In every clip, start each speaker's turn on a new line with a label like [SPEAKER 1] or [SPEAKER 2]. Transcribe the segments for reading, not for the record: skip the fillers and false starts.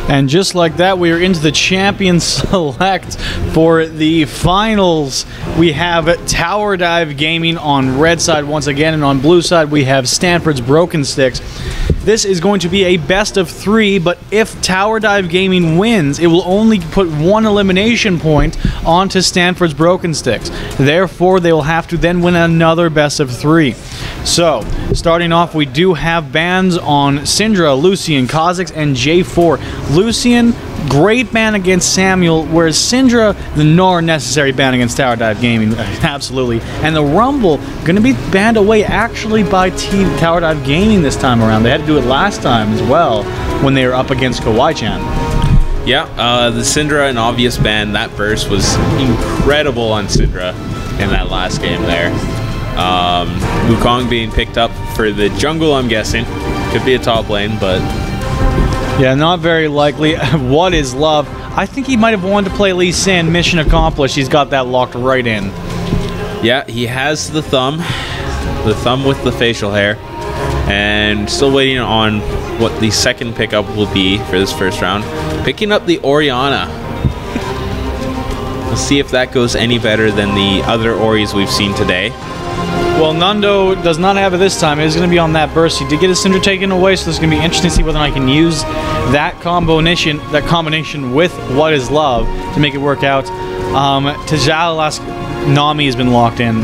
[SPEAKER 1] And just like that, we are into the champion select for the finals. We have Tower Dive Gaming on red side once again, and on blue side we have Stanford's Broken Sticks. This is going to be a best of 3, but if Tower Dive Gaming wins, it will only put 1 elimination point onto Stanford's Broken Sticks. Therefore, they will have to then win another best of 3. So, starting off, we do have bans on Syndra, Lucian, Kha'Zix, and J4. Lucian, great ban against Samuel, whereas Syndra, the nor necessary ban against Tower Dive Gaming, absolutely. And the Rumble, going to be banned away actually by Team Tower Dive Gaming this time around. They had to do it last time as well when they were up against Kawaii-chan.
[SPEAKER 2] Yeah, the Syndra, an obvious ban. That burst was incredible on Syndra in that last game there. Wukong being picked up for the jungle, I'm guessing. Could be a top lane, but...
[SPEAKER 1] yeah, not very likely. What is love? I think he might have wanted to play Lee Sin. Mission accomplished. He's got that locked right in.
[SPEAKER 2] Yeah, he has the thumb with the facial hair. And still waiting on what the second pickup will be for this first round. Picking up the Orianna. We'll see if that goes any better than the other Oris we've seen today.
[SPEAKER 1] Well, Nando does not have it this time. It is going to be on that burst. He did get his Syndra taken away, so it's going to be interesting to see whether or not I can use that combination with What Is Love to make it work out. Tajala's Nami has been locked in.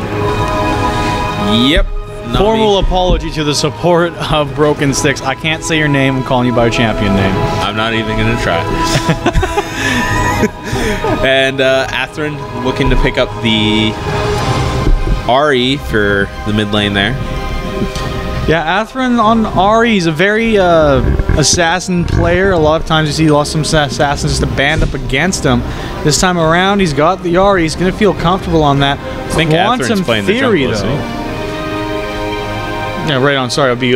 [SPEAKER 2] Yep. Nami.
[SPEAKER 1] Formal apology to the support of Broken Sticks. I can't say your name. I'm calling you by your champion name.
[SPEAKER 2] I'm not even going to try. And Atherin looking to pick up the Ahri for the mid lane there.
[SPEAKER 1] Yeah, Atherin on Ahri, he's a very assassin player. A lot of times you see lost some assassins just to band up against him. This time around, he's got the Ahri. He's going to feel comfortable on that.
[SPEAKER 2] I think Atherin's playing
[SPEAKER 1] Theory,
[SPEAKER 2] the jungle,
[SPEAKER 1] though. Yeah, right on. Sorry, it'll be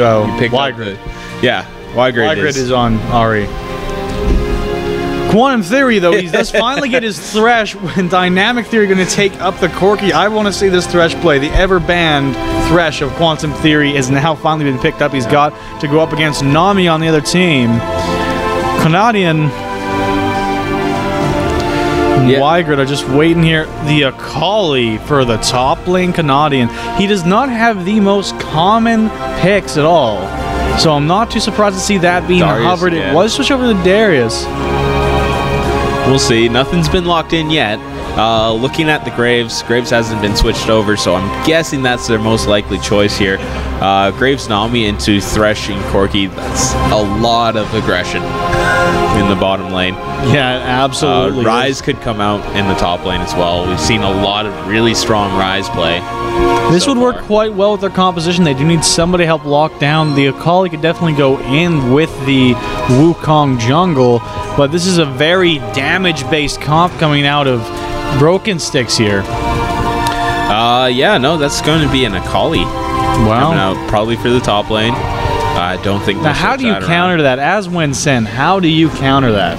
[SPEAKER 1] Y-Grid.
[SPEAKER 2] Yeah, Y-Grid
[SPEAKER 1] is on Ahri. Quantum Theory, though, he does finally get his Thresh when Dynamic Theory going to take up the Corki. I want to see this Thresh play. The ever-banned Thresh of Quantum Theory is now finally been picked up. He's got to go up against Nami on the other team. Canadian Y-Grid are just waiting here. The Akali for the top lane Canadian. He does not have the most common picks at all. So I'm not too surprised to see that being hovered. It was switched over to Darius.
[SPEAKER 2] We'll see. Nothing's been locked in yet. Looking at the Graves hasn't been switched over, so I'm guessing that's their most likely choice here. Graves Nami into Thresh and Corki. That's a lot of aggression in the bottom lane.
[SPEAKER 1] Yeah, absolutely.
[SPEAKER 2] Ryze could come out in the top lane as well. We've seen a lot of really strong Ryze play.
[SPEAKER 1] This would work quite well with their composition. They do need somebody to help lock down. The Akali could definitely go in with the Wukong jungle, but this is a very damage-based comp coming out of Broken Sticks here.
[SPEAKER 2] Yeah, no, that's going to be an Akali.
[SPEAKER 1] Wow.
[SPEAKER 2] Coming out probably for the top lane. I don't think...
[SPEAKER 1] Now, how do you counter that? As Wen-Sen, how do you counter that?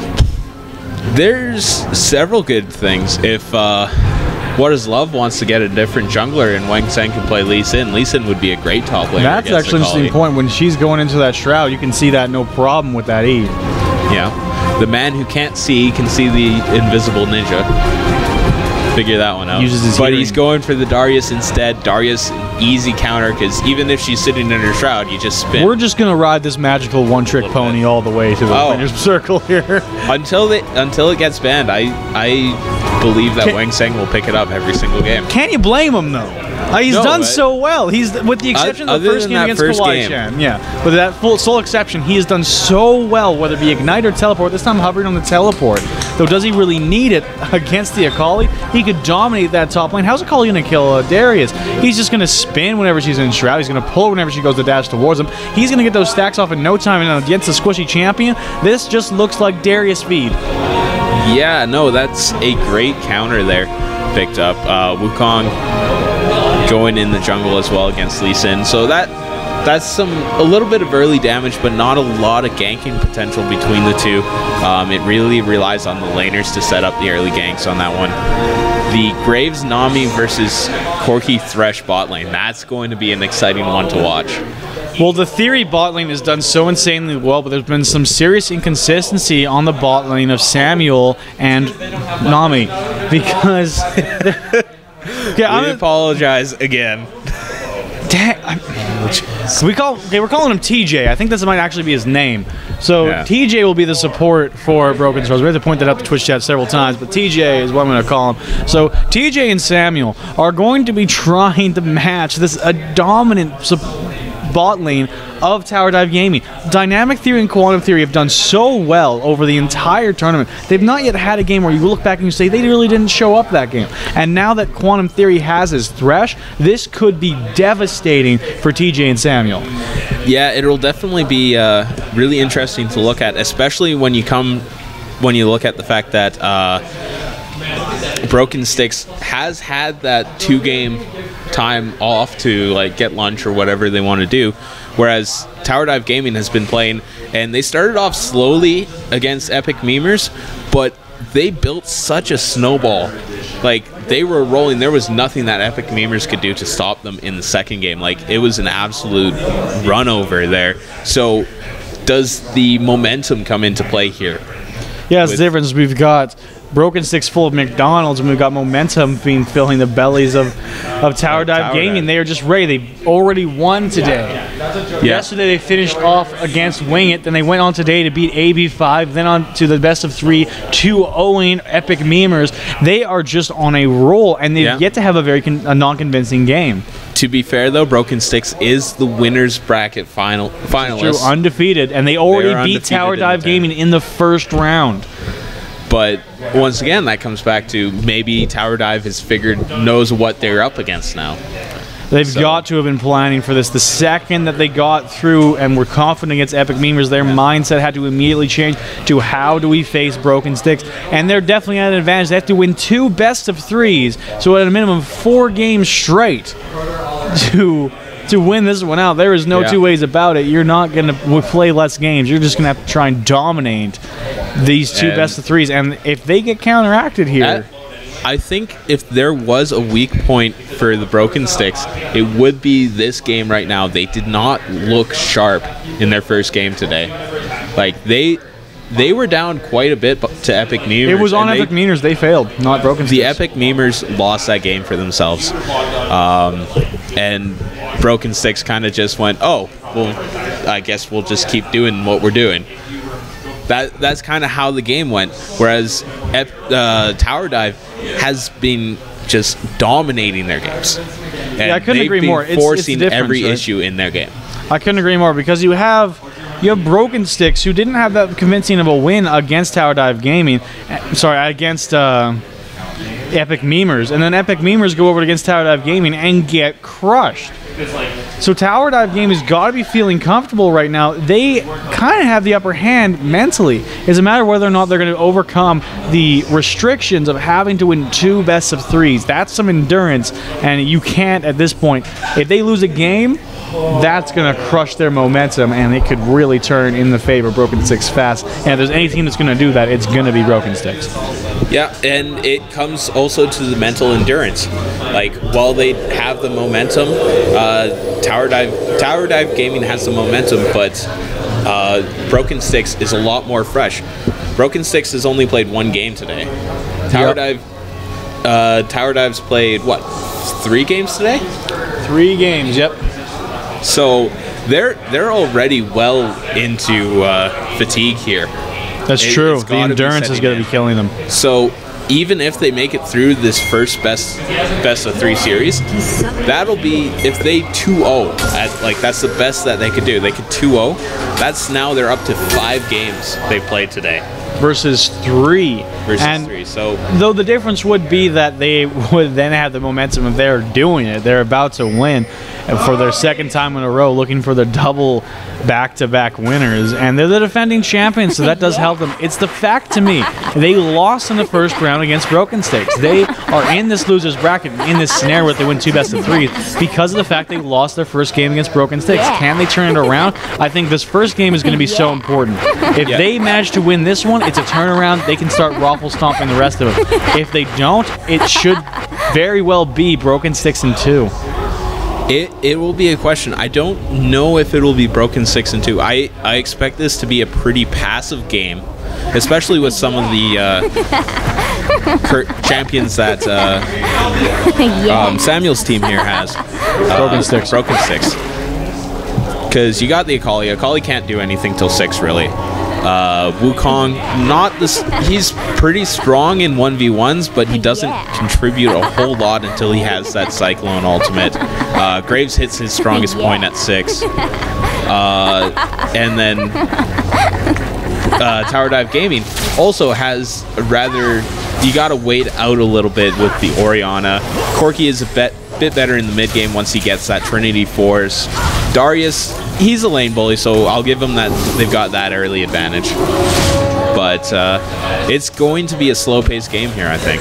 [SPEAKER 2] There's several good things. If What Is Love wants to get a different jungler and Wen-Sen can play Lee Sin, Lee Sin would be a great top laner.
[SPEAKER 1] That's actually an interesting point. When she's going into that Shroud, you can see that no problem with that E.
[SPEAKER 2] Yeah. The man who can't see can see the invisible ninja. Figure that one out.
[SPEAKER 1] Uses his
[SPEAKER 2] but
[SPEAKER 1] hearing.
[SPEAKER 2] He's going for the Darius instead. Darius, easy counter, because even if she's sitting in her Shroud, you just spin.
[SPEAKER 1] We're just going to ride this magical one-trick pony all the way to the winner's circle here.
[SPEAKER 2] Until it gets banned, I believe that Wang Seng will pick it up every single game.
[SPEAKER 1] Can you blame him, though? He's done so well. He's, with the exception of the first game against Kawaii-chan. Yeah, with that sole exception, he has done so well, whether it be Ignite or Teleport. This time hovering on the Teleport. Though, does he really need it against the Akali? He could dominate that top lane. How's Akali going to kill Darius? He's just going to spin whenever she's in Shroud. He's going to pull whenever she goes to dash towards him. He's going to get those stacks off in no time. And against a squishy champion, this just looks like Darius feed.
[SPEAKER 2] Yeah, no, that's a great counter there. Picked up. Wukong going in the jungle as well against Lee Sin. So that's a little bit of early damage, but not a lot of ganking potential between the two. It really relies on the laners to set up the early ganks on that one. The Graves Nami versus Corki Thresh bot lane. That's going to be an exciting one to watch.
[SPEAKER 1] Well, the Theory bot lane has done so insanely well, but there's been some serious inconsistency on the bot lane of Samuel and Nami, because
[SPEAKER 2] we apologize again.
[SPEAKER 1] We're calling him TJ. I think this might actually be his name. So yeah. TJ will be the support for Broken Souls. We have to point that out to Twitch chat several times, but TJ is what I'm going to call him. So TJ and Samuel are going to be trying to match this dominant bot lane of Tower Dive Gaming. Dynamic Theory and Quantum Theory have done so well over the entire tournament. They've not yet had a game where you look back and you say they really didn't show up that game. And now that Quantum Theory has his Thresh, this could be devastating for TJ and Samuel.
[SPEAKER 2] Yeah, it'll definitely be really interesting to look at, especially when you look at the fact that Broken Sticks has had that 2-game time off to like get lunch or whatever they want to do, whereas Tower Dive Gaming has been playing, and they started off slowly against Epic Memers, but they built such a snowball. Like, they were rolling. There was nothing that Epic Memers could do to stop them in the second game. Like, it was an absolute run over there. So does the momentum come into play here?
[SPEAKER 1] Yeah, it's the difference. We've got Broken Sticks full of McDonald's, and we've got momentum filling the bellies of Tower Dive Gaming. They are just ready. They already won today. Yeah. Yesterday they finished off against Wing It, then they went on today to beat AB5, then on to the best of 3, 2-0ing Epic Memers. They are just on a roll, and they've yet to have a non-convincing game.
[SPEAKER 2] To be fair, though, Broken Sticks is the winner's bracket finalist.
[SPEAKER 1] True, undefeated, and they already beat Tower Dive Gaming in the first round.
[SPEAKER 2] But once again, that comes back to maybe Tower Dive knows what they're up against now.
[SPEAKER 1] They've got to have been planning for this. The second that they got through and were confident against Epic Memers, their mindset had to immediately change to how do we face Broken Sticks. And they're definitely at an advantage. They have to win 2 best of 3s, so at a minimum 4 games straight to win this one out. There is no two ways about it. You're not going to play less games. You're just going to have to try and dominate these 2 best of 3s. And if they get counteracted here...
[SPEAKER 2] I think if there was a weak point for the Broken Sticks, it would be this game right now. They did not look sharp in their first game today. Like, they were down quite a bit to Epic Memers.
[SPEAKER 1] It was on Epic Memers. They failed, not Broken Sticks.
[SPEAKER 2] The Epic Memers lost that game for themselves. And Broken Sticks kind of just went, oh, well, I guess we'll just keep doing what we're doing. That's kind of how the game went. Whereas Tower Dive has been just dominating their games. And
[SPEAKER 1] I couldn't agree more.
[SPEAKER 2] Forcing every issue in their game.
[SPEAKER 1] I couldn't agree more, because you have Broken Sticks, who didn't have that convincing of a win against Tower Dive Gaming. Against Epic Memers, and then Epic Memers go over against Tower Dive Gaming and get crushed. So Tower Dive Gaming has got to be feeling comfortable right now. They kind of have the upper hand mentally. It's a matter of whether or not they're going to overcome the restrictions of having to win 2 best of 3s. That's some endurance, and you can't at this point. If they lose a game, that's going to crush their momentum, and it could really turn in the favor of Broken Sticks fast. And if there's any team that's going to do that, it's going to be Broken Sticks.
[SPEAKER 2] Yeah, and it comes also to the mental endurance. Like, while they have the momentum, Tower Dive Gaming has the momentum, but Broken Sticks is a lot more fresh. Broken Sticks has only played 1 game today. Tower Dive's played, what, 3 games today?
[SPEAKER 1] 3 games, yep.
[SPEAKER 2] So they're already well into fatigue here.
[SPEAKER 1] That's true. The endurance is going to be killing them.
[SPEAKER 2] So even if they make it through this first best of 3 series, that'll be, if they 2-0, that's the best that they could do. They could 2-0. That's now they're up to 5 games they played today.
[SPEAKER 1] Versus 3. So, though the difference would be that they would then have the momentum if they're doing it. They're about to win for their 2nd time in a row, looking for the double back-to-back winners. And they're the defending champions, so that does help them. It's the fact to me, they lost in the first round against Broken Sticks. They are in this loser's bracket, in this scenario where they win 2 best of 3s, because of the fact they lost their first game against Broken Sticks. Can they turn it around? I think this first game is going to be so important. If they manage to win this one, it's a turnaround. They can start raffle stomping the rest of them. If they don't, it should very well be Broken Sticks in 2.
[SPEAKER 2] It will be a question. I don't know if it will be broken 6 and 2. I expect this to be a pretty passive game, especially with some of the champions that Samuel's team here has.
[SPEAKER 1] Broken 6.
[SPEAKER 2] Broken 6. Because you got the Akali. Akali can't do anything till 6, really. Wukong, not this. He's pretty strong in 1v1s, but he doesn't contribute a whole lot until he has that Cyclone ultimate. Graves hits his strongest point at 6. And then Tower Dive Gaming also has a rather... You gotta wait out a little bit with the Orianna. Corki is a bit better in the mid game once he gets that Trinity Force. Darius, he's a lane bully, so I'll give him that. They've got that early advantage. But it's going to be a slow-paced game here, I think.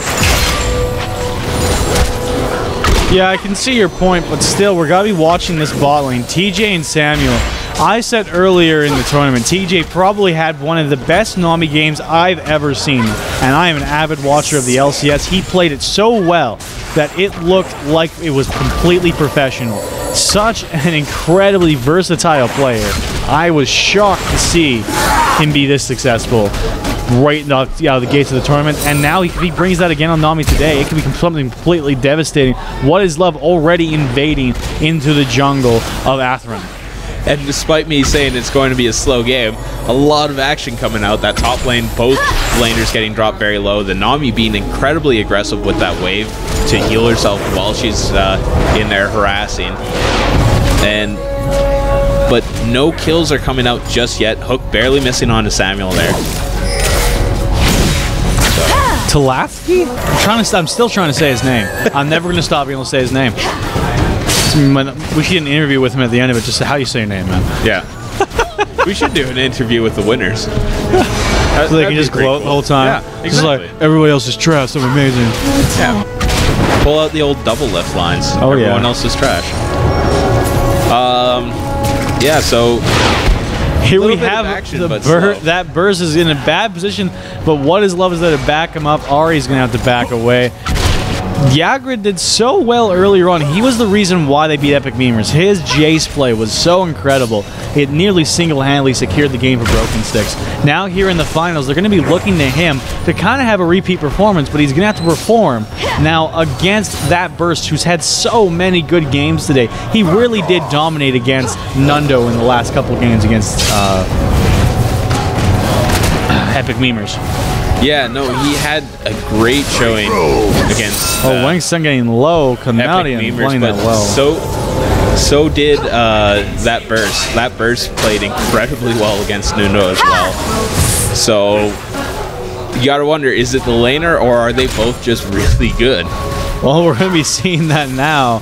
[SPEAKER 1] Yeah, I can see your point, but still, we're gotta be watching this bot lane. TJ and Samuel. I said earlier in the tournament, TJ probably had one of the best Nami games I've ever seen, and I am an avid watcher of the LCS. He played it so well that it looked like it was completely professional. Such an incredibly versatile player. I was shocked to see him be this successful right out of the gates of the tournament, and now if he brings that again on Nami today, it could be something completely devastating. What is Love already invading into the jungle of Atherin?
[SPEAKER 2] And despite me saying it's going to be a slow game, a lot of action coming out. That top lane, both laners getting dropped very low. The Nami being incredibly aggressive with that wave to heal herself while she's in there harassing. But no kills are coming out just yet. Hook barely missing onto Samuel there.
[SPEAKER 1] Talafsky? I'm still trying to say his name. I'm never going to stop being able to say his name. We should get an interview with him at the end of it. Just how you say your name, man.
[SPEAKER 2] Yeah. We should do an interview with the winners.
[SPEAKER 1] So they can just gloat the whole time.
[SPEAKER 2] Yeah, exactly.
[SPEAKER 1] Just like, everybody else is trash, I'm amazing.
[SPEAKER 2] Yeah. Pull out the old double lift lines.
[SPEAKER 1] Oh,
[SPEAKER 2] Everyone else is trash. Yeah, so...
[SPEAKER 1] Here we have action, that Burst is in a bad position, but what is Love is there to back him up? Ari's going to have to back away. Yagrid did so well earlier on. He was the reason why they beat Epic Memers. His Jace play was so incredible. It nearly single-handedly secured the game for Broken Sticks. Now here in the finals, they're going to be looking to him to kind of have a repeat performance, but he's going to have to perform now against that Burst, who's had so many good games today. He really did dominate against Nundo in the last couple of games against Epic Memers.
[SPEAKER 2] Yeah, no, he had a great showing against...
[SPEAKER 1] Wang Sun getting low. Canadian playing that well.
[SPEAKER 2] So did that Burst. That Burst played incredibly well against Nuno as well. So you gotta wonder, is it the laner or are they both just really good?
[SPEAKER 1] Well, we're gonna be seeing that now.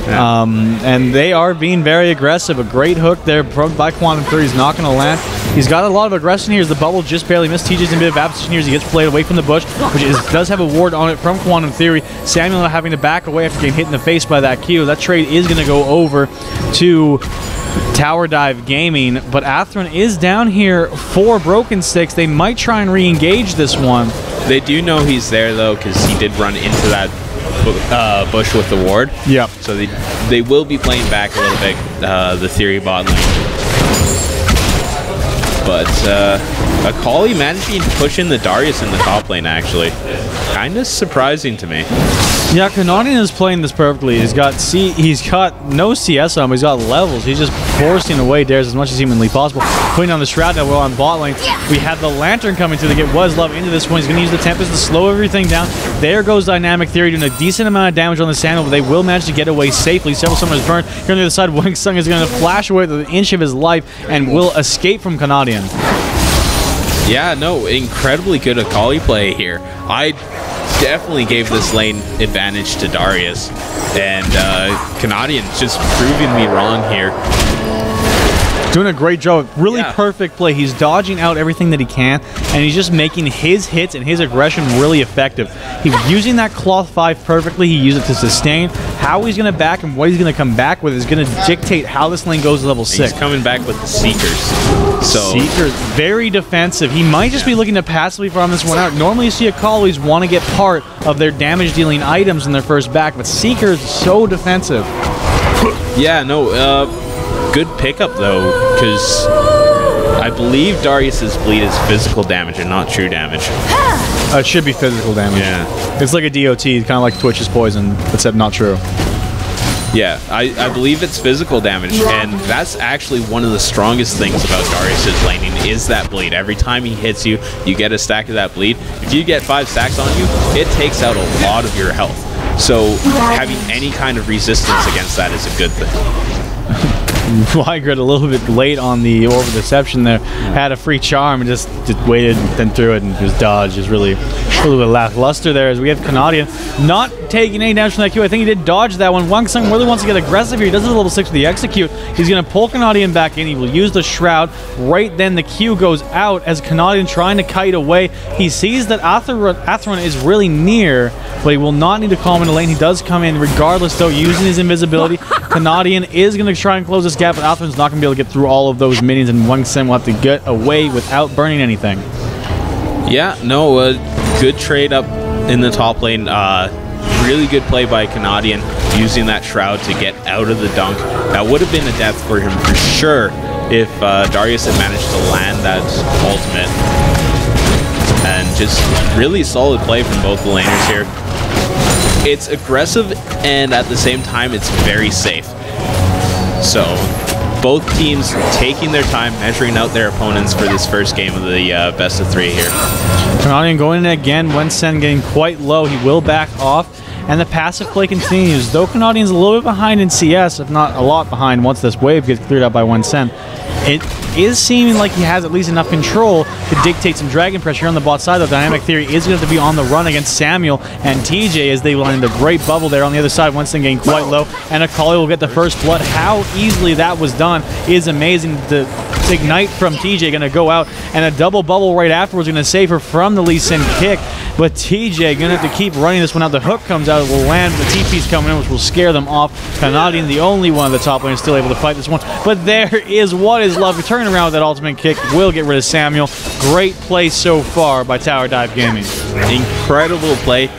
[SPEAKER 1] Yeah. And they are being very aggressive. A great hook there by Quantum Fury. He's not going to land. He's got a lot of aggression here as the bubble just barely missed. TJ's in a bit of opposition here as he gets played away from the bush, which does have a ward on it from Quantum Theory. Samuel having to back away after getting hit in the face by that Q. That trade is going to go over to Tower Dive Gaming, but Atherin is down here for Broken Sticks. They might try and re-engage this one.
[SPEAKER 2] They do know he's there, though, because he did run into that bush with the ward.
[SPEAKER 1] Yep.
[SPEAKER 2] So they will be playing back a little bit, the Theory bot lane. But Akali managing to push in the Darius in the top lane, actually. Kind of surprising to me.
[SPEAKER 1] Yeah, Canadian is playing this perfectly. He's got no CS on him, but he's got levels. He's just forcing away dares as much as humanly possible. Putting on the Shroud now, we're on bot lane. We have the Lantern coming through to get Was Love into this one. He's going to use the Tempest to slow everything down. There goes Dynamic Theory doing a decent amount of damage on the Sandal, but they will manage to get away safely. Several Summers burned. Here on the other side, Wang Sung is going to flash away with an inch of his life and will escape from Canadian.
[SPEAKER 2] Yeah, no, incredibly good Akali play here. I definitely gave this lane advantage to Darius, and Canadian just proving me wrong here.
[SPEAKER 1] Doing a great job. Really perfect play. He's dodging out everything that he can, and he's just making his hits and his aggression really effective. He's using that Cloth 5 perfectly. He used it to sustain. How he's going to back and what he's going to come back with is going to dictate how this lane goes to level 6.
[SPEAKER 2] He's coming back with the Seekers. So
[SPEAKER 1] Seekers, very defensive. He might just be looking to passively farm this one out. Normally you see Akali's want to get part of their damage-dealing items in their first back, but Seekers so defensive.
[SPEAKER 2] Yeah, no, good pickup though, because I believe Darius's bleed is physical damage and not true damage.
[SPEAKER 1] It should be physical damage.
[SPEAKER 2] Yeah.
[SPEAKER 1] It's like a DOT, kind of like Twitch's poison, except not true.
[SPEAKER 2] Yeah, I believe it's physical damage, and that's actually one of the strongest things about Darius's laning is that bleed. Every time he hits you, you get a stack of that bleed. If you get 5 stacks on you, it takes out a lot of your health. So having any kind of resistance against that is a good thing.
[SPEAKER 1] Wygrid a little bit late on the Orb of Deception there. Had a free charm and just waited, then threw it, and just dodged. Just really lackluster there as we have Canadian not taking any damage from that Q. I think he did dodge that one. Wang Sung really wants to get aggressive here. He does it at level 6 with the execute. He's going to pull Canadian back in. He will use the Shroud. Right then the Q goes out as Canadian trying to kite away. He sees that Atheron is really near, but he will not need to call him in the lane. He does come in regardless though, using his invisibility. Canadian is going to try and close this gap, but Atheron's not going to be able to get through all of those minions, and Wang Sung will have to get away without burning anything.
[SPEAKER 2] Yeah, no, good trade up in the top lane. Really good play by Canadian, using that Shroud to get out of the dunk. That would have been a death for him for sure if Darius had managed to land that ultimate. And just really solid play from both the laners here. It's aggressive, and at the same time, it's very safe. So both teams taking their time, measuring out their opponents for this first game of the best of 3 here.
[SPEAKER 1] Canadian going in again. Wensen getting quite low. He will back off, and the passive play continues. Though Canadian's a little bit behind in CS, if not a lot behind once this wave gets cleared out by Wensen, it is seeming like he has at least enough control to dictate some dragon pressure here on the bot side. The Dynamic Theory is going to have to be on the run against Samuel and TJ as they land a great bubble there on the other side. Winston getting quite low, and Akali will get the first blood. How easily that was done is amazing. The Ignite from TJ going to go out, and a double bubble right afterwards going to save her from the Lee Sin kick. But TJ going to have to keep running this one out. The hook comes out, it will land, the TP's coming in, which will scare them off. Canadian, the only one of the top lane, is still able to fight this one. But there is what is love. Turning around with that ultimate kick will get rid of Samuel. Great play so far by Tower Dive Gaming.
[SPEAKER 2] Incredible play.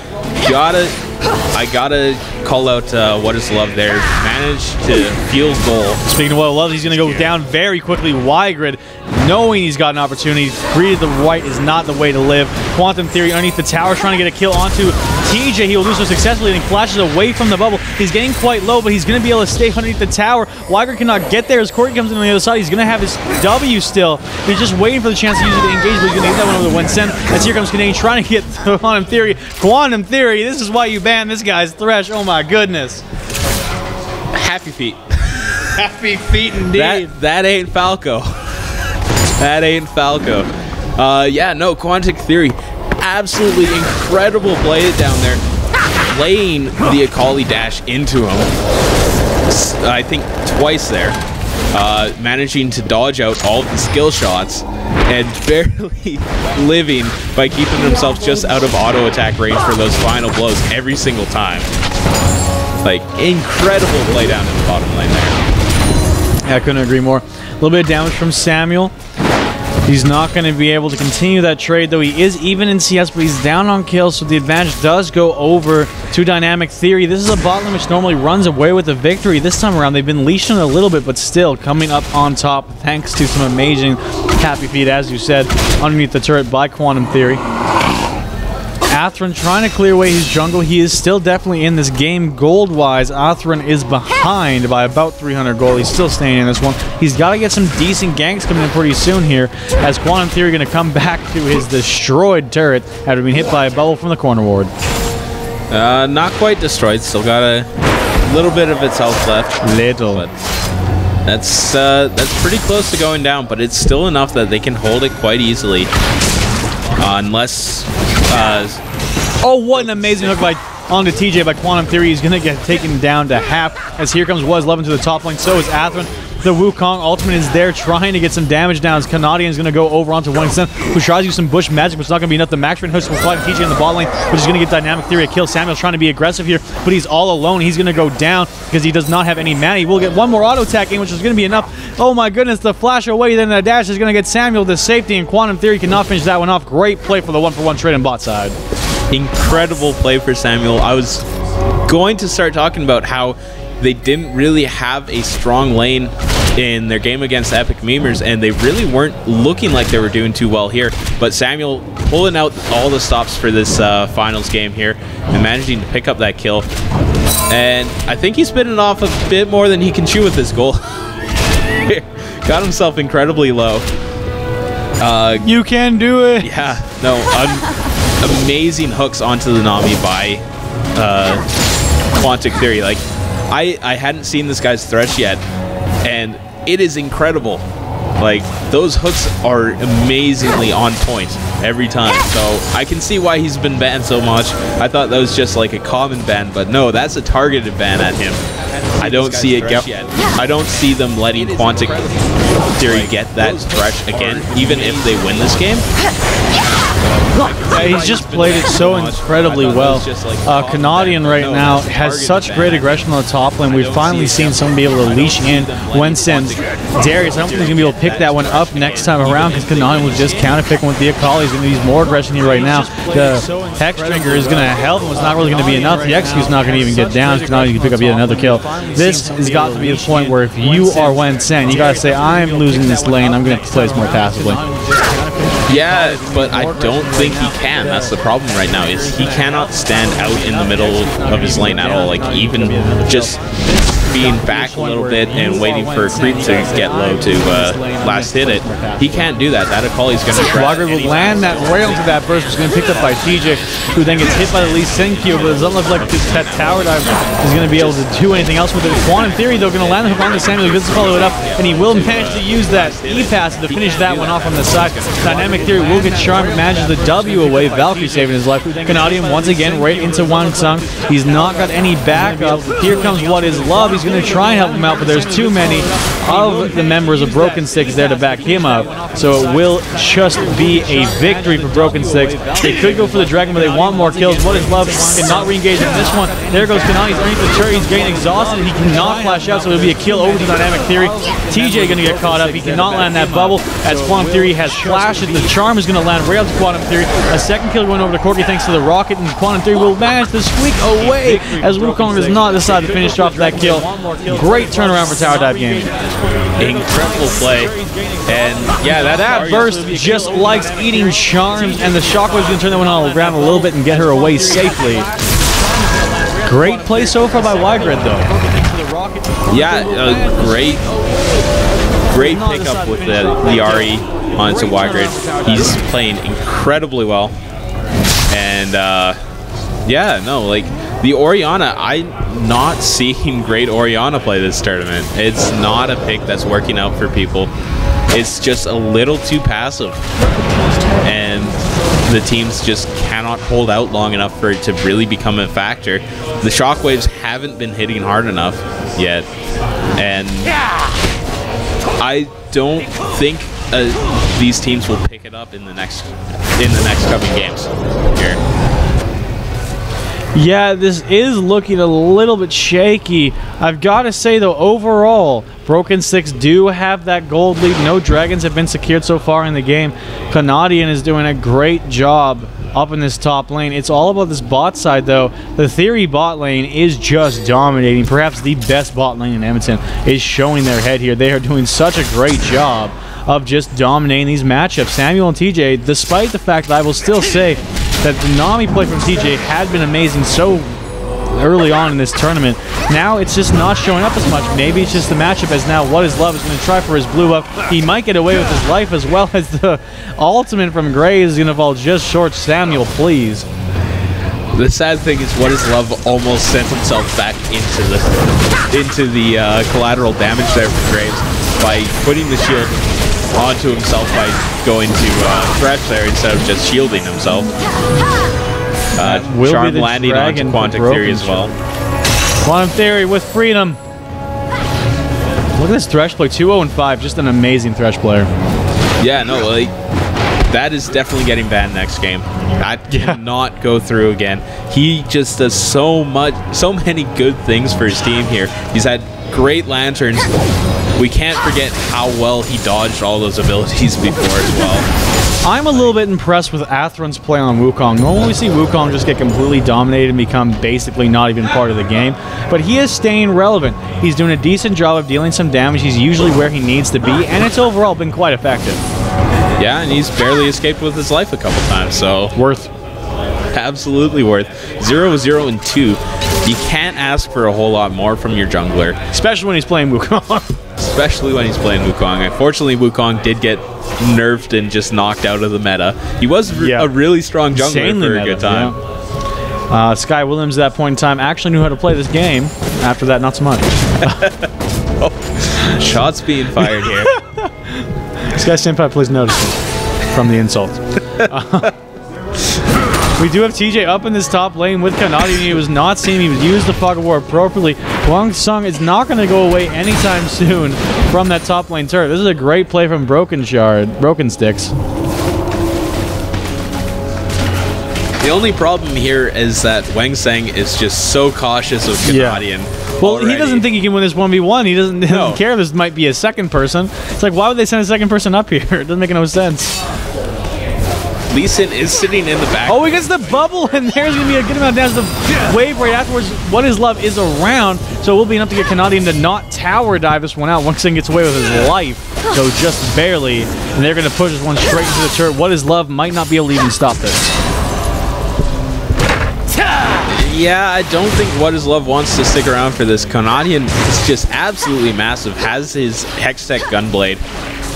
[SPEAKER 2] I gotta call out What Is Love there. Managed to field goal.
[SPEAKER 1] Speaking of What Is Love, he's going to go down very quickly. Wygrid, knowing he's got an opportunity, free to the right is not the way to live. Quantum Theory underneath the tower, trying to get a kill onto TJ. He will do so successfully, and he flashes away from the bubble. He's getting quite low, but he's going to be able to stay underneath the tower. Wygrid cannot get there as Corey comes in on the other side. He's going to have his W still. He's just waiting for the chance to use it to engage, but he's going to get that one over the Wensen. As here comes Canadian trying to get Quantum Theory. Quantum Theory, this is why you ban this guy's Thresh. Oh my goodness.
[SPEAKER 2] Happy feet.
[SPEAKER 1] Happy feet indeed.
[SPEAKER 2] That ain't Falco. That ain't Falco. Yeah, no, Quantic Theory. Absolutely incredible play down there. Playing the Akali dash into him. I think twice there. Managing to dodge out all of the skill shots and barely living by keeping themselves just out of auto attack range for those final blows every single time. Like, incredible play down in the bottom lane there.
[SPEAKER 1] Yeah, I couldn't agree more. A little bit of damage from Samuel. He's not going to be able to continue that trade, though he is even in CS, but he's down on kills, so the advantage does go over to Dynamic Theory. This is a bot lane which normally runs away with the victory. This time around, they've been leashed on a little bit, but still coming up on top thanks to some amazing happy feet, as you said, underneath the turret by Quantum Theory. Atheron trying to clear away his jungle. He is still definitely in this game gold-wise. Atheron is behind by about 300 gold. He's still staying in this one. He's got to get some decent ganks coming in pretty soon here, as Quantum Theory going to come back to his destroyed turret after being hit by a bubble from the corner ward.
[SPEAKER 2] Not quite destroyed. Still got a little bit of its health left.
[SPEAKER 1] Little.
[SPEAKER 2] But that's pretty close to going down, but it's still enough that they can hold it quite easily. Unless...
[SPEAKER 1] oh, what an amazing hook onto TJ by Quantum Theory. He's going to get taken down to half as here comes Was Love into the top lane. So is Atheron. The Wukong ultimate is there trying to get some damage down as Canadian is going to go over onto Wellington, who tries to use some bush magic, but it's not going to be enough. The max range hooks will fly to TJ in the bot lane, which is going to get Dynamic Theory a kill. Samuel's trying to be aggressive here, but he's all alone. He's going to go down because he does not have any mana. He will get one more auto attack in, which is going to be enough. Oh my goodness, the flash away, then the dash is going to get Samuel to safety, and Quantum Theory cannot finish that one off. Great play for the one-for-one trade on bot side.
[SPEAKER 2] Incredible play for Samuel. I was going to start talking about how they didn't really have a strong lane in their game against Epic Memers, and they really weren't looking like they were doing too well here. But Samuel pulling out all the stops for this finals game here and managing to pick up that kill. And I think he's spitting off a bit more than he can chew with this goal. Got himself incredibly low.
[SPEAKER 1] You can do it.
[SPEAKER 2] Yeah, no, amazing hooks onto the Nami by Quantic Theory. Like, I hadn't seen this guy's thresh yet, and it is incredible. Like, those hooks are amazingly on point every time. So I can see why he's been banned so much. I thought that was just like a common ban, but no, that's a targeted ban at him. I don't see it I don't see them letting Quantic Theory get that thresh again, even if they win this game.
[SPEAKER 1] Yeah, he's just played it so incredibly well. Canadian right now has such great aggression on the top lane. We've finally seen someone be able to leash in Winston's Darius. I don't think he's going to be able to pick that one up next time around, because Canadian will just counter-pick him with the Akali. He's going to use more aggression here right now. The Hex Drinker is going to help him. It's not really going to be enough. The Execute's not going to even get down. Canadian can pick up yet another kill. This has got to be the point where if you are Winston, you got to say, I'm losing this lane. I'm going to have to play this more passively.
[SPEAKER 2] Yeah, but I don't think he can. That's the problem right now, is he cannot stand out in the middle of his lane at all. Like, even just being back a little bit and waiting for a creep to get low to last hit it, he can't do that. That Akali's going to try.
[SPEAKER 1] Wagner will land that rail into that burst, which is going to be picked up by TJ, who then gets hit by the Lee Sin Q, but it doesn't look like that tower dive is going to be able to do anything else with it. Quantum Theory, though, going to land the hook on the Samuel. He doesn't follow it up, and he will manage to use that E-pass to finish that one off on the side. Dynamic Theory will get charmed, manages the W away. Valkyrie saving his life. Canadian once again right into Wang Tsung. He's not got any backup. Here comes What Is Love. He's going to try and help him out, but there's too many of the members of Broken Sticks there to back him up. So it will just be a victory for Broken Sticks. They could go for the Dragon, but they want more kills. What Is Love cannot re-engage in this one. There goes Kanani. He's underneath the turret. He's getting exhausted. He cannot flash out, so it'll be a kill over to Dynamic Theory. TJ going to get caught up. He cannot land that bubble as Quantum Theory has flashed it. The Charm is going to land right onto Quantum Theory. A second kill going over to Corky thanks to the rocket, and Quantum Theory will manage to squeak away as Wukong does not decide to finish off that kill. Great turnaround for Tower Dive Gaming.
[SPEAKER 2] Incredible play. And yeah,
[SPEAKER 1] that burst just likes eating charms, and the Shockwave's going to turn that one around a little bit and get her away safely. Great play so far by Wygrid, though.
[SPEAKER 2] Yeah, great pickup with the RE onto Wygrid. He's playing incredibly well. And yeah, no, like the Orianna, I'm not seeing great Orianna play this tournament. It's not a pick that's working out for people. It's just a little too passive. And the teams just cannot hold out long enough for it to really become a factor. The Shockwaves haven't been hitting hard enough yet. And I don't think these teams will pick it up in the next coming games here.
[SPEAKER 1] Yeah, this is looking a little bit shaky. I've got to say, though, overall, Broken Sticks do have that gold lead. No dragons have been secured so far in the game. Canadian is doing a great job up in this top lane. It's all about this bot side, though. The Theory bot lane is just dominating. Perhaps the best bot lane in Edmonton is showing their head here. They are doing such a great job of just dominating these matchups. Samuel and TJ, despite the fact that I will still say that the Nami play from TJ had been amazing so early on in this tournament. Now it's just not showing up as much. Maybe it's just the matchup, as now What Is Love is going to try for his blue buff. He might get away with his life, as well as the ultimate from Gray is going to fall just short. Samuel, please.
[SPEAKER 2] The sad thing is What Is Love almost sent himself back into the collateral damage there for Graves by putting the shield onto himself by going to thresh there instead of just shielding himself. Charm landing onto Quantic Theory as well.
[SPEAKER 1] Quantum Theory with freedom. Look at this Thresh play, 2-0-5, just an amazing Thresh player.
[SPEAKER 2] Yeah, no, like, that is definitely getting banned next game. That cannot go through again. He just does so many good things for his team here. He's had great lanterns. we can't forget how well he dodged all those abilities before as well.
[SPEAKER 1] I'm a little bit impressed with Atherin's play on Wukong. Normally we see Wukong just get completely dominated and become basically not even part of the game, but he is staying relevant. He's doing a decent job of dealing some damage. He's usually where he needs to be, and it's overall been quite effective.
[SPEAKER 2] Yeah, and he's barely escaped with his life a couple times, so...
[SPEAKER 1] Worth.
[SPEAKER 2] Absolutely worth. 0-0 and 2. You can't ask for a whole lot more from your jungler.
[SPEAKER 1] Especially when he's playing Wukong.
[SPEAKER 2] Especially when he's playing Wukong. Unfortunately, Wukong did get nerfed and just knocked out of the meta. He was a really strong jungler
[SPEAKER 1] Insanely
[SPEAKER 2] for a
[SPEAKER 1] meta,
[SPEAKER 2] good time.
[SPEAKER 1] Yeah. Sky Williams at that point in time actually knew how to play this game. After that, not so much.
[SPEAKER 2] Oh, shots being fired here.
[SPEAKER 1] Sky Senpai, please notice from the insult. We do have TJ up in this top lane with Canadian. He was not seen. He used the Fog of War appropriately. Huang Sung is not going to go away anytime soon from that top lane turret. This is a great play from Broken Sticks.
[SPEAKER 2] The only problem here is that Wang Seng is just so cautious of Canadian.
[SPEAKER 1] Yeah. Well, he doesn't think he can win this 1v1. He doesn't care if this might be a second person. It's like, why would they send a second person up here? It doesn't make no sense.
[SPEAKER 2] Lee Sin is sitting in the back.
[SPEAKER 1] Oh, he gets the bubble, and there's going to be a good amount of damage. The wave right afterwards, What Is Love is around, so it will be enough to get Canadian to not tower dive this one out. Wang Seng gets away with his life, so just barely, and they're going to push this one straight into the turret. What Is Love might not be able to even stop this.
[SPEAKER 2] Yeah, I don't think What Is Love wants to stick around for this. Canadian is just absolutely massive, has his Hextech Gunblade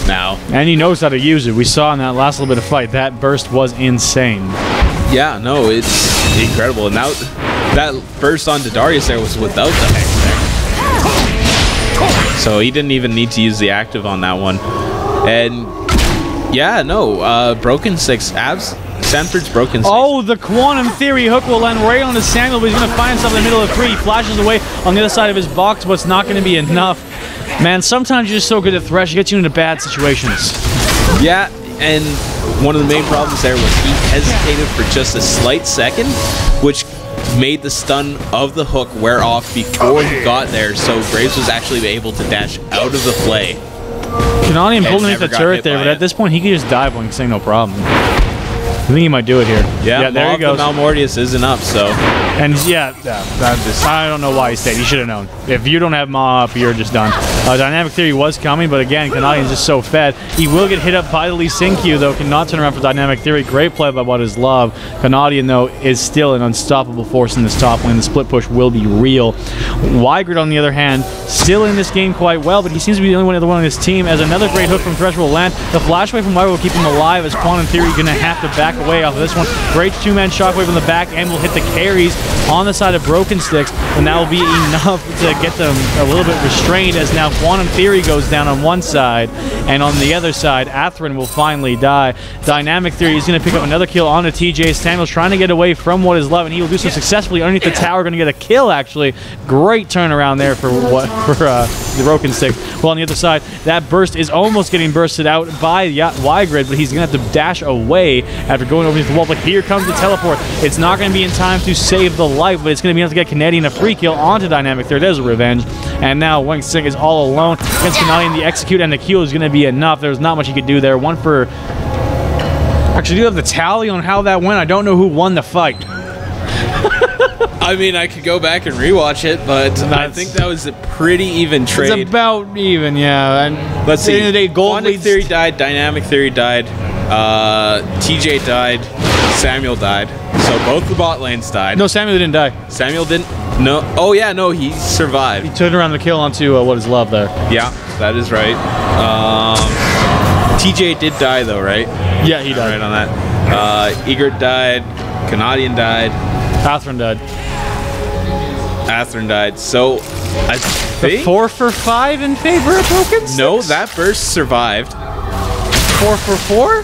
[SPEAKER 2] now.
[SPEAKER 1] And he knows how to use it. We saw in that last little bit of fight, that burst was insane.
[SPEAKER 2] Yeah, no, it's incredible. And now that burst onto Darius there was without the Hextech. So he didn't even need to use the active on that one. And yeah, no, Broken Sticks, Sanford's Broken Sticks.
[SPEAKER 1] Oh, the Quantum Theory hook will land right on to Samuel, but he's going to find himself in the middle of 3. He flashes away on the other side of his box, but it's not going to be enough. Man, sometimes you're just so good at Thresh, it gets you into bad situations.
[SPEAKER 2] Yeah, and one of the main problems there was he hesitated for just a slight second, which made the stun of the hook wear off before he got there, so Graves was actually able to dash out of the play.
[SPEAKER 1] Canadian pulled underneath the turret there, but at this point he could just dive when saying no problem. I think he might do it here.
[SPEAKER 2] Yeah,
[SPEAKER 1] there he goes.
[SPEAKER 2] Malmortius isn't up, so.
[SPEAKER 1] And I don't know why he stayed. He should have known. If you don't have Ma up, you're just done. Dynamic Theory was coming, but again, Canadian's just so fed. He will get hit up by the Lee Sin Q, though. Cannot turn around for Dynamic Theory. Great play by What Is Love. Canadian, though, is still an unstoppable force in this top lane. The split push will be real. Wygrid, on the other hand, still in this game quite well, but he seems to be the only one on his team, as another great hook from Thresh will land. The flash away from Wygrid will keep him alive, as Quantum Theory going to have to back away off of this one. Great two-man shockwave on the back end will hit the carries on the side of Broken Sticks, and that will be enough to get them a little bit restrained, as now Quantum Theory goes down on one side, and on the other side, Atherin will finally die. Dynamic Theory is going to pick up another kill onto TJ. Samuel's trying to get away from What Is Love, and he will do so successfully underneath the tower, going to get a kill, actually. Great turnaround there for the Broken Stick. Well, on the other side, that burst is almost getting bursted out by Wygrid, but he's going to have to dash away after going over the wall. But here comes the teleport. It's not going to be in time to save the life, but it's going to be enough to get Canadian a free kill onto Dynamic Theory. There's a revenge. And now Wang Seng is all alone against Canadian. The execute and the Q is going to be enough. There's not much he could do there. One for... Actually, do you have the tally on how that went? I don't know who won the fight.
[SPEAKER 2] I mean, I could go back and rewatch it, but I think that was a pretty even trade.
[SPEAKER 1] It's about even, yeah. And
[SPEAKER 2] let's see.
[SPEAKER 1] At the end of the day,
[SPEAKER 2] Quantum Theory died, Dynamic Theory died, TJ died, Samuel died. So both the bot lanes died.
[SPEAKER 1] No, Samuel didn't die.
[SPEAKER 2] Samuel didn't? No. Oh, yeah, no, he survived.
[SPEAKER 1] He turned around the kill onto What Is Love there.
[SPEAKER 2] Yeah, that is right. TJ did die, though, right?
[SPEAKER 1] Yeah, he died.
[SPEAKER 2] Right on that. Egert died. Canadian died.
[SPEAKER 1] Atherin died.
[SPEAKER 2] Atherin died. So, I think...
[SPEAKER 1] 4 for 5 in favor of Broken Sticks?
[SPEAKER 2] No, that burst survived.
[SPEAKER 1] 4 for 4?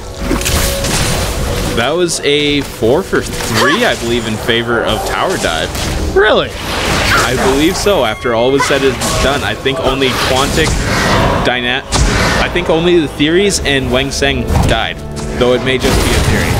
[SPEAKER 2] That was a 4 for 3, I believe, in favor of Tower Dive.
[SPEAKER 1] Really?
[SPEAKER 2] I believe so. After all was said and done, I think only I think only the theories and Wang Seng died, though it may just be a theory.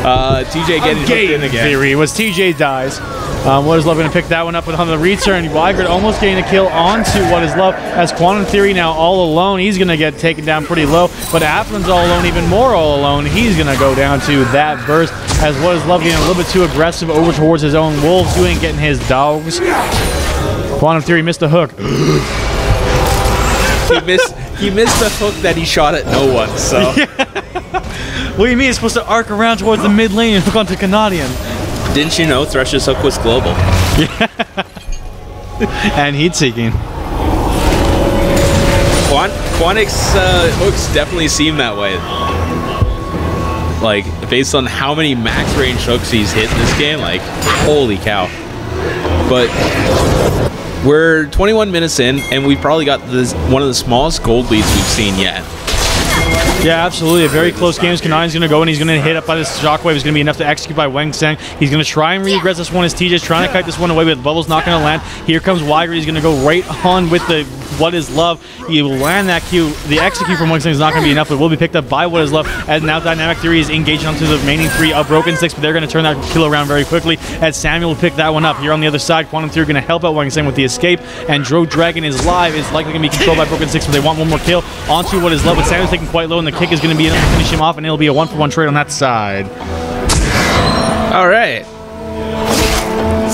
[SPEAKER 2] TJ getting hooked in again.
[SPEAKER 1] Theory was TJ dies. What is Love going to pick that one up on the return? Weigert almost getting a kill onto What is Love as Quantum Theory now all alone. He's going to get taken down pretty low, but Atherin's all alone, even more all alone. He's going to go down to that burst as What is Love getting a little bit too aggressive over towards his own wolves, getting getting his dogs. Quantum Theory missed the hook.
[SPEAKER 2] He missed the hook that he shot at no one, so.
[SPEAKER 1] Yeah. What do you mean it's supposed to arc around towards the mid lane and hook onto Canadian?
[SPEAKER 2] Didn't you know Thresh's hook was global?
[SPEAKER 1] Yeah. And heat seeking.
[SPEAKER 2] Quantic's hooks definitely seem that way. Like, based on how many max range hooks he's hit in this game, like, holy cow. But we're 21 minutes in, and we've probably got one of the smallest gold leads we've seen yet.
[SPEAKER 1] Yeah, absolutely. A very close game. Canadian's going to go and he's going to hit up by this shockwave. It's going to be enough to execute by Wang Sang. He's going to try and regress this one as TJ's trying to kite this one away, but the bubble's not going to land. Here comes Weigert. He's going to go right on with the What is Love. He will land that Q. The execute from Wang Sang is not going to be enough, but will be picked up by What is Love. And now Dynamic Theory is engaging onto the remaining 3 of Broken Sticks, but they're going to turn that kill around very quickly as Samuel will pick that one up. Here on the other side, Quantum Theory going to help out Wang Sang with the escape, and Dro Dragon is live. It's likely going to be controlled by Broken Sticks, but they want one more kill onto What is Love, but Samuel's taking quite low, and the kick is going to be enough to finish him off, and it'll be a 1-for-1 trade on that side.
[SPEAKER 2] All right.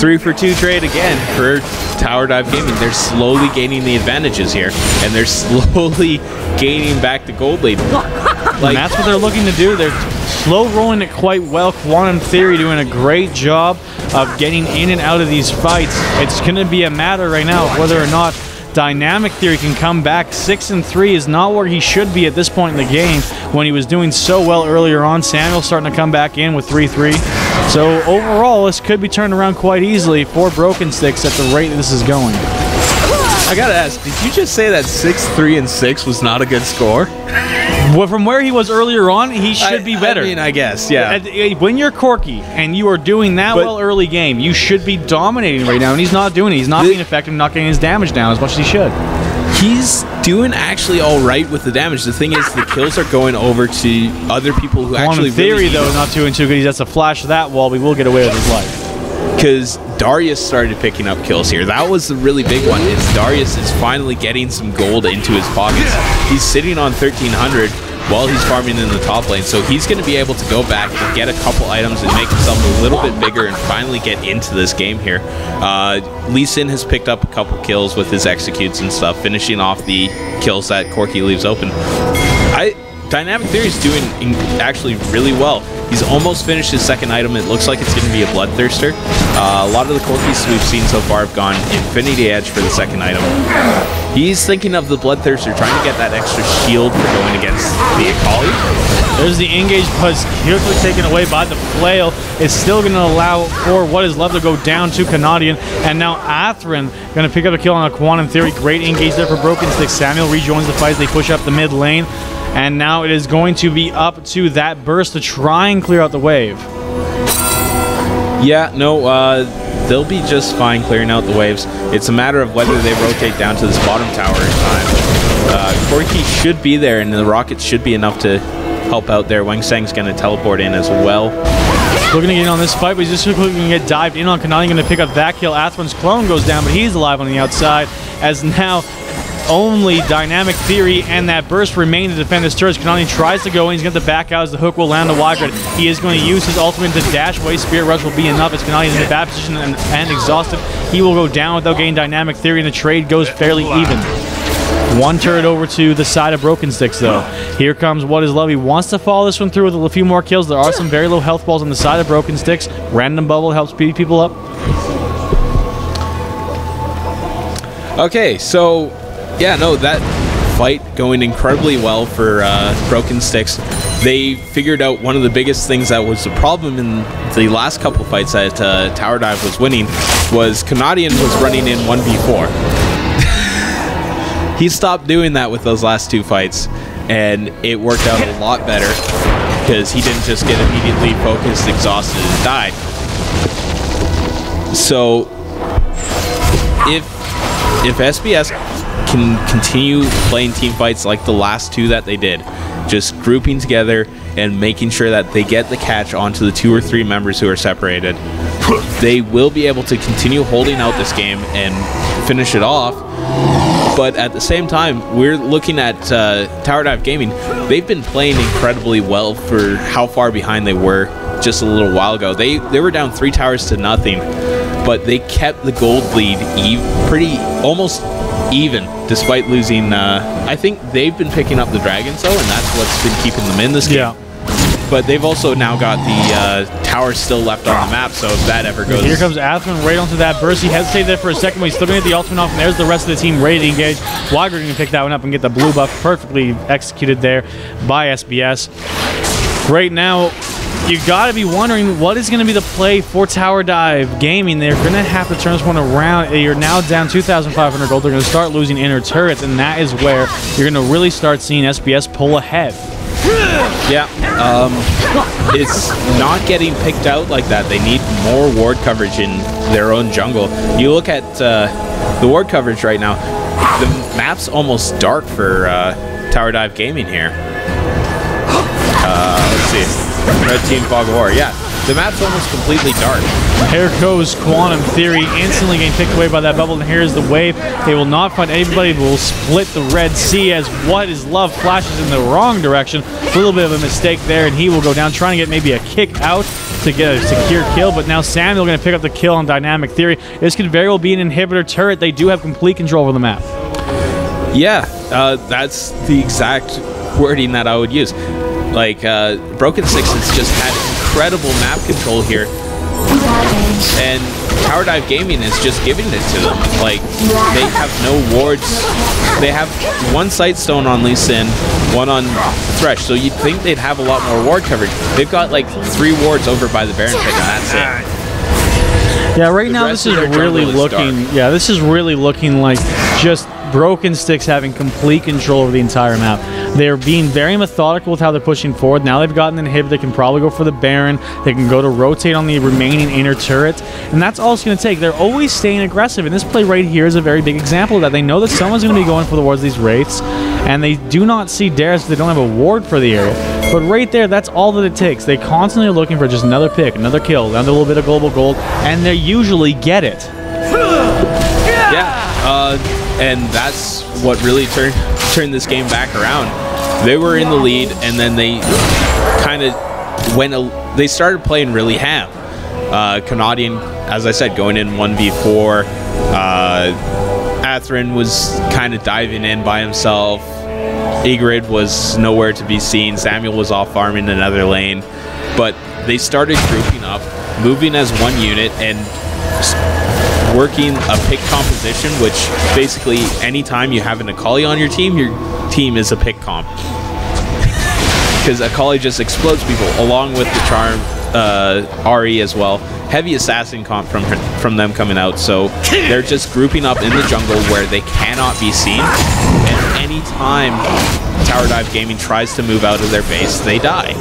[SPEAKER 2] 3-for-2 trade again for Tower Dive Gaming. They're slowly gaining the advantages here, and they're slowly gaining back the gold lead.
[SPEAKER 1] And that's what they're looking to do. They're slow rolling it quite well. Quantum Theory doing a great job of getting in and out of these fights. It's going to be a matter right now of whether or not Dynamic Theory can come back. 6-3 is not where he should be at this point in the game when he was doing so well earlier on. Samuel's starting to come back in with 3-3. So overall, this could be turned around quite easily for Broken Sticks at the rate this is going.
[SPEAKER 2] I gotta ask, did you just say that 6-3-6 was not a good score?
[SPEAKER 1] Well, from where he was earlier on, he should be better.
[SPEAKER 2] I mean, I guess, yeah.
[SPEAKER 1] When you're Corky and you are doing that well early game, you should be dominating right now, and he's not doing it. He's not being effective, not getting his damage down as much as he should.
[SPEAKER 2] He's doing actually all right with the damage. The thing is, the kills are going over to other people who actually
[SPEAKER 1] Theory, though, not doing too good. He has to flash that wall. He will get away with his life.
[SPEAKER 2] Because Darius started picking up kills here. That was the really big one. Is Darius is finally getting some gold into his pockets. He's sitting on 1,300 while he's farming in the top lane. So he's going to be able to go back and get a couple items and make himself a little bit bigger and finally get into this game here. Lee Sin has picked up a couple kills with his executes and stuff, finishing off the kills that Corky leaves open. Dynamic Theory is doing actually really well. He's almost finished his second item. It looks like it's going to be a Bloodthirster. A lot of the Corkies we've seen so far have gone Infinity Edge for the second item. He's thinking of the Bloodthirster, trying to get that extra shield for going against the Akali.
[SPEAKER 1] There's the engage, but quickly taken away by the flail. It's still going to allow for What is Love to go down to Canadian. And now Atherin going to pick up a kill on a Quantum Theory. Great engage there for Broken Stick. Samuel rejoins the fight as they push up the mid lane. And now it is going to be up to that burst to try and clear out the wave.
[SPEAKER 2] Yeah, no, they'll be just fine clearing out the waves. It's a matter of whether they rotate down to this bottom tower in time. Corky should be there, and the rockets should be enough to help out there. Wang Sang's going to teleport in as well.
[SPEAKER 1] Looking to get in on this fight, but he's just quickly going to get dived in on. Canadian going to pick up that kill. Atherin's clone goes down, but he's alive on the outside, as now only Dynamic Theory and that burst remain to defend his turrets. Canadian tries to go in. He's going to back out as the hook will land on Weigert. He is going to use his ultimate to dash away. Spirit Rush will be enough as Canadian is in a bad position and exhausted. He will go down without getting Dynamic Theory, and the trade goes fairly even. One turret over to the side of Broken Sticks, though. Here comes What is Love. He wants to follow this one through with a few more kills. There are some very low health balls on the side of Broken Sticks. Random bubble helps speed people up.
[SPEAKER 2] Okay, so yeah, no, that fight going incredibly well for Broken Sticks. They figured out one of the biggest things that was the problem in the last couple fights that Tower Dive was winning was Canadian was running in 1v4. He stopped doing that with those last two fights, and it worked out a lot better because he didn't just get immediately focused, exhausted, and died. So if SBS can continue playing team fights like the last two that they did, just grouping together, and making sure that they get the catch onto the 2 or 3 members who are separated, they will be able to continue holding out this game and finish it off. But at the same time, we're looking at Tower Dive Gaming. They've been playing incredibly well for how far behind they were just a little while ago. They were down 3 towers to nothing, but they kept the gold lead almost even, despite losing. I think they've been picking up the dragons though, and that's what's been keeping them in this game.
[SPEAKER 1] Yeah.
[SPEAKER 2] But they've also now got the towers still left on the map, so if that ever goes...
[SPEAKER 1] Here comes Athman right onto that burst. He hesitated there for a second, but he's still going to get the ultimate off, and there's the rest of the team ready to engage. Weiger going to pick that one up and get the blue buff perfectly executed there by SBS. Right now, you got to be wondering what is going to be the play for Tower Dive Gaming. They're going to have to turn this one around. You're now down 2,500 gold. They're going to start losing inner turrets, and that is where you're going to really start seeing SBS pull ahead.
[SPEAKER 2] Yeah, it's not getting picked out like that. They need more ward coverage in their own jungle. You look at the ward coverage right now, the map's almost dark for Tower Dive Gaming here. Let's see. Red Team Fog of War. Yeah, the map's almost completely dark.
[SPEAKER 1] Here goes Quantum Theory, instantly getting picked away by that bubble, and here's the wave. They will not find anybody, will split the Red Sea as What Is Love flashes in the wrong direction. A little bit of a mistake there, and he will go down, trying to get maybe a kick out to get a secure kill, but now Samuel going to pick up the kill on Dynamic Theory. This could very well be an inhibitor turret. They do have complete control over the map.
[SPEAKER 2] Yeah, that's the exact wording that I would use. Like, Broken Six has just had incredible map control here, and Tower Dive Gaming is just giving it to them. Like, they have no wards. They have 1 Sightstone on Lee Sin, 1 on Thresh, so you'd think they'd have a lot more ward coverage. They've got like 3 wards over by the Baron Pit, and that's it.
[SPEAKER 1] Yeah, right now this is really looking. Yeah, this is really looking like just Broken Sticks having complete control over the entire map. They're being very methodical with how they're pushing forward. Now they've gotten an inhibitor. They can probably go for the Baron. They can go to rotate on the remaining inner turret. And that's all it's going to take. They're always staying aggressive. And this play right here is a very big example of that. They know that someone's going to be going for towards these Wraiths. And they do not see Darius because they don't have a ward for the area. But right there, that's all that it takes. They constantly are looking for just another pick, another kill, another little bit of global gold. And they usually get it.
[SPEAKER 2] Yeah, and that's what really turned this game back around. They were in the lead, and then they kind of they started playing really ham. Canadian, as I said, going in 1v4. Athrin was kind of diving in by himself. Igrid was nowhere to be seen. Samuel was off farming another lane. But they started grouping up, moving as 1 unit, and working a pick composition, which basically anytime you have an Akali on your team is a pick comp. Because Akali just explodes people, along with the Charm, Ahri as well. Heavy assassin comp from them coming out, so they're just grouping up in the jungle where they cannot be seen, and anytime Tower Dive Gaming tries to move out of their base, they die.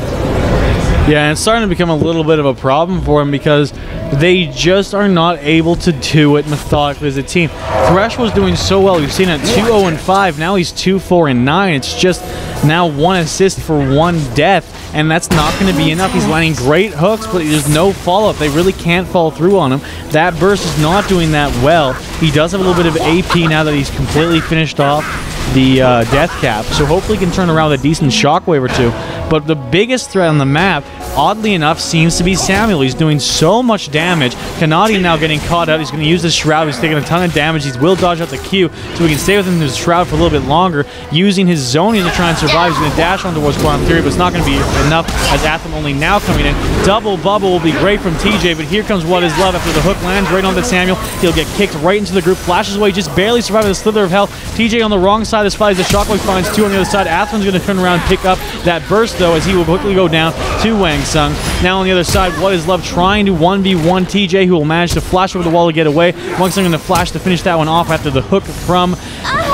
[SPEAKER 1] Yeah, and it's starting to become a little bit of a problem for them because they just are not able to do it methodically as a team. Thresh was doing so well. We've seen it 2-0-5. Now he's 2-4-9. It's just now 1 assist for 1 death, and that's not going to be enough. He's landing great hooks, but there's no follow-up. They really can't follow through on him. That burst is not doing that well. He does have a little bit of AP now that he's completely finished off the death cap, so hopefully he can turn around with a decent shockwave or 2. But the biggest threat on the map, oddly enough, seems to be Samuel. He's doing so much damage. Canadian now getting caught out. He's going to use the Shroud. He's taking a ton of damage. He will dodge out the Q, so he can stay within his Shroud for a little bit longer, using his Zonia to try and survive. He's going to dash on towards Quantum Theory, but it's not going to be enough as Atham only now coming in. Double bubble will be great from TJ, but here comes What Is Love after the hook lands right onto Samuel. He'll get kicked right into the group, flashes away, just barely surviving the slither of health. TJ on the wrong side of this fight as the Shockwave finds 2 on the other side. Atham's going to turn around, pick up that burst though, as he will quickly go down to Wang Sung. Now on the other side, What Is Love trying to 1v1 TJ, who will manage to flash over the wall to get away. Wang Sung going to flash to finish that one off after the hook from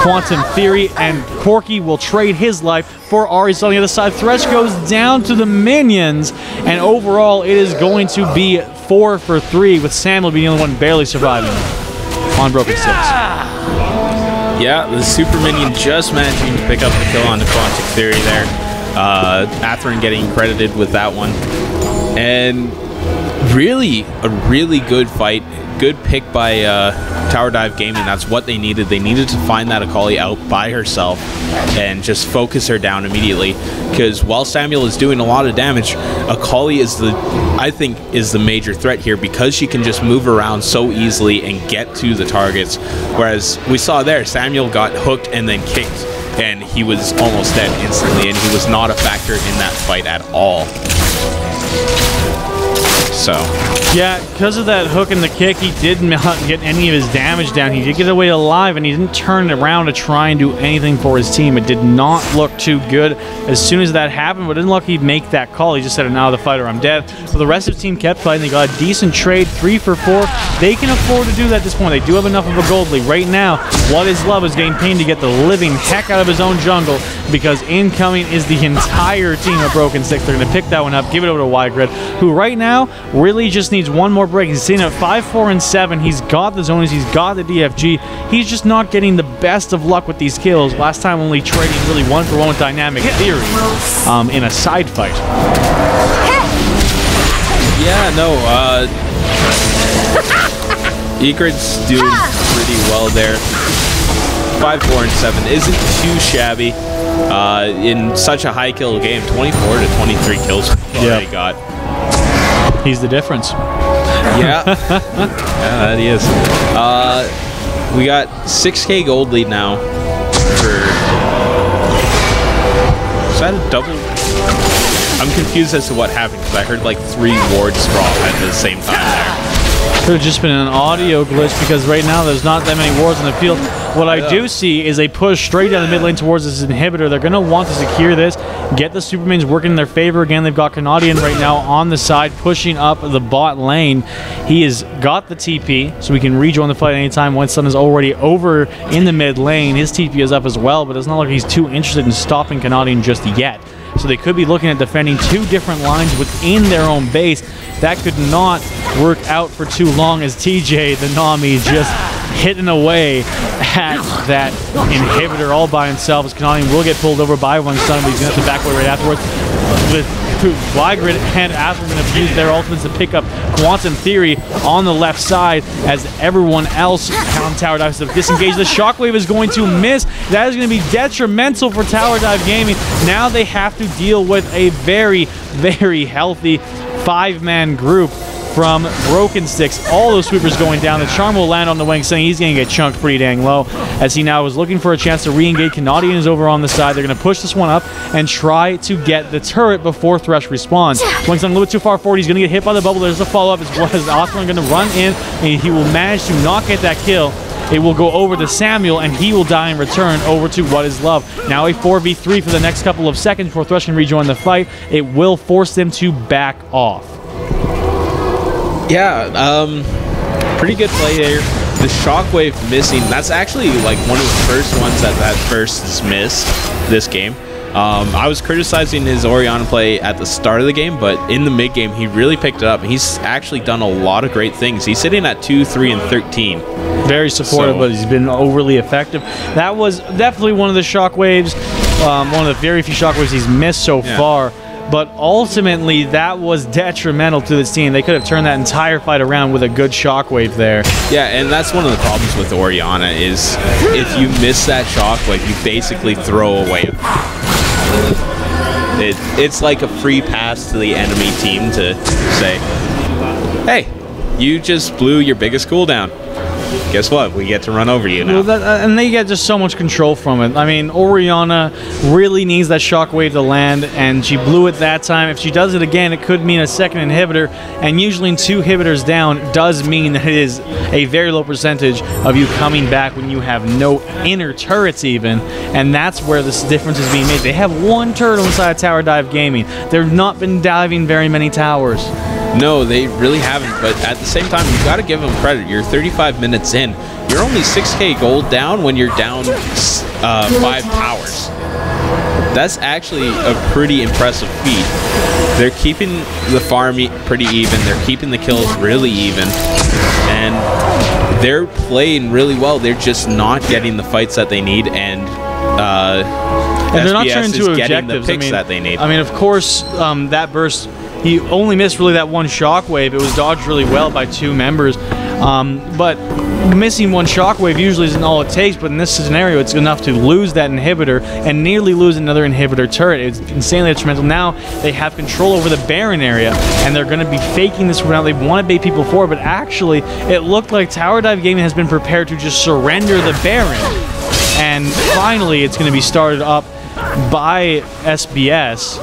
[SPEAKER 1] Quantum Theory, and Corky will trade his life for Ahri. So on the other side, Thresh goes down to the minions, and overall it is going to be 4 for 3, with Samuel being the only one barely surviving on Broken Six.
[SPEAKER 2] Yeah, the super minion just managing to pick up the kill on the Quantum Theory there. Atherin getting credited with that one. And really, a really good fight. Good pick by Tower Dive Gaming. That's what they needed. They needed to find that Akali out by herself and just focus her down immediately. Because while Samuel is doing a lot of damage, Akali is I think is the major threat here, because she can just move around so easily and get to the targets. Whereas we saw there, Samuel got hooked and then kicked, and he was almost dead instantly, and he was not a factor in that fight at all. So
[SPEAKER 1] yeah, because of that hook and the kick, he did not get any of his damage down. He did get away alive, and he didn't turn around to try and do anything for his team. It did not look too good as soon as that happened, but didn't look he'd make that call. He just said, now the fighter, I'm dead. So the rest of the team kept fighting. They got a decent trade, 3 for 4. They can afford to do that at this point. They do have enough of a gold lead. Right now, What Is Love is getting paid to get the living heck out of his own jungle, because incoming is the entire team of Broken Sticks. They're going to pick that one up, give it over to Wygrid, who right now really just needs one more break. He's sitting at 5, 4, and 7. He's got the zonies, he's got the DFG. He's just not getting the best of luck with these kills. Last time only trading really 1-for-1 with Dynamic Theory in a side fight.
[SPEAKER 2] Yeah, no, Egrid's doing pretty well there. 5, 4, and 7 isn't too shabby in such a high kill game. 24 to 23 kills they got.
[SPEAKER 1] He's the difference.
[SPEAKER 2] Yeah, yeah, that he is. We got 6K gold lead now. Is that a double? I'm confused as to what happened, because I heard like 3 wards sprawl at the same time there.
[SPEAKER 1] Could have just been an audio glitch, because right now there's not that many wards in the field. What I do see is a push straight down the mid lane towards this inhibitor. They're going to want to secure this, get the Supermans working in their favor. Again, they've got Canadian right now on the side, pushing up the bot lane. He has got the TP, so we can rejoin the fight anytime once Sun is already over in the mid lane. His TP is up as well, but it's not like he's too interested in stopping Canadian just yet. So they could be looking at defending 2 different lines within their own base. That could not work out for too long, as TJ, the Nami, just hitting away at that inhibitor all by himself, as Canadian will get pulled over by one Sun, but he's going to have to back away right afterwards. With Wygrid and Atherin going to use their ultimates to pick up Quantum Theory on the left side, as everyone else on Tower Dive to disengage. The Shockwave is going to miss. That is going to be detrimental for Tower Dive Gaming. Now they have to deal with a very, very healthy 5-man group from Broken Sticks. All those sweepers going down. The Charm will land on the wing, saying he's going to get chunked pretty dang low, as he now is looking for a chance to re-engage. Canadian is over on the side. They're going to push this one up and try to get the turret before Thresh respawns. Wing's a little bit too far forward. He's going to get hit by the bubble. There's a follow-up as well, as Atherin going to run in, and he will manage to not get that kill. It will go over to Samuel, and he will die in return over to What Is Love. Now a 4v3 for the next couple of seconds before Thresh can rejoin the fight. It will force them to back off.
[SPEAKER 2] Yeah, pretty good play there. The Shockwave missing, that's actually like one of the first ones that first is missed this game. I was criticizing his Orianna play at the start of the game, but in the mid game he really picked it up. He's actually done a lot of great things. He's sitting at 2, 3, and 13. Very supportive, but he's been overly effective. That was definitely one of the Shockwaves, one of the very few Shockwaves he's missed so far. But ultimately, that was detrimental to this team. They could have turned that entire fight around with a good Shockwave there. Yeah, and that's one of the problems with Orianna is if you miss that Shockwave, you basically throw away. It's like a free pass to the enemy team to say, hey, you just blew your biggest cooldown. Guess what? We get to run over you now. Well, and they get just so much control from it. I mean, Orianna really needs that Shockwave to land, and she blew it that time. If she does it again, it could mean a second inhibitor, and usually 2 inhibitors down does mean that it is a very low percentage of you coming back when you have no inner turrets even, and that's where this difference is being made. They have 1 turret inside Tower Dive Gaming. They've not been diving very many towers. No, they really haven't, but at the same time, you've got to give them credit. You're 35 minutes in. You're only 6K gold down when you're down 5 towers. That's actually a pretty impressive feat. They're keeping the farm pretty even. They're keeping the kills really even. And they're playing really well. They're just not getting the fights that they need. And
[SPEAKER 1] And they're not
[SPEAKER 2] SBS
[SPEAKER 1] turning
[SPEAKER 2] is
[SPEAKER 1] to
[SPEAKER 2] getting
[SPEAKER 1] objectives.
[SPEAKER 2] the picks that they need.
[SPEAKER 1] I mean, of course, that burst, he only missed really that one shockwave. It was dodged really well by 2 members. But missing one shockwave usually isn't all it takes, but in this scenario, it's enough to lose that inhibitor and nearly lose another inhibitor turret. It's insanely detrimental. Now they have control over the Baron area, and they're going to be faking this round. They want to bait people forward, but actually, it looked like Tower Dive Gaming has been prepared to just surrender the Baron. And finally, it's going to be started up by SBS.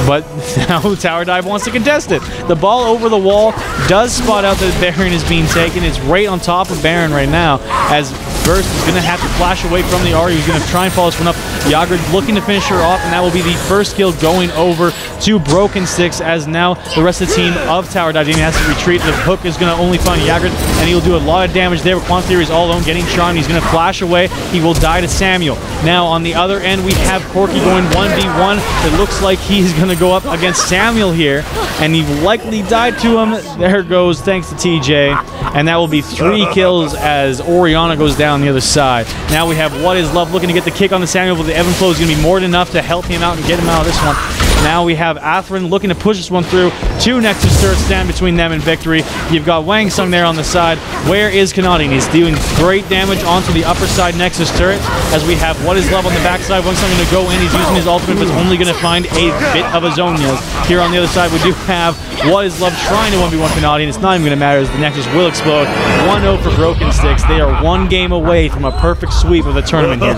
[SPEAKER 1] But now Tower Dive wants to contest it. The ball over the wall does spot out that Baron is being taken. It's right on top of Baron right now, as Burst is going to have to flash away from the Ari. He's going to try and follow this one up. Yager looking to finish her off, and that will be the first kill going over to Broken Sticks, as now the rest of the team of Tower Dive Gaming has to retreat. The hook is going to only find Yager, and he'll do a lot of damage there. Quantum Theory is all alone, getting charmed. He's going to flash away. He will die to Samuel. Now on the other end, we have Corky going 1v1. It looks like he's going to go up against Samuel here, and he likely died to him. There goes, thanks to TJ, and that will be 3 kills as Oriana goes down the other side. Now we have What Is Love looking to get the kick on the Samuel, but the Evan Flow is going to be more than enough to help him out and get him out of this one. Now we have Atherin looking to push this one through. 2 Nexus turrets stand between them and victory. You've got Wang Sung there on the side. Where is Kanadi? He's doing great damage onto the upper side Nexus turret, as we have What Is Love on the backside. Wang Sung going to go in. He's using his ultimate, but only going to find a bit of a Zonias. Here on the other side, we do have What Is Love trying to 1v1 Kanadi, and it's not even going to matter as the Nexus will explode. 1-0 for Broken Sticks. They are 1 game away from a perfect sweep of the tournament here.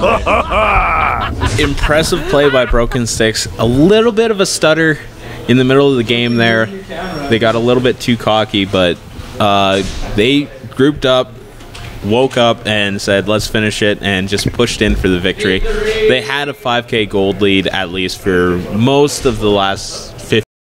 [SPEAKER 2] Impressive play by Broken Sticks. A little bit of a stutter in the middle of the game there. They got a little bit too cocky, but they grouped up, woke up, and said, let's finish it, and just pushed in for the victory. They had a 5K gold lead, at least for most of the last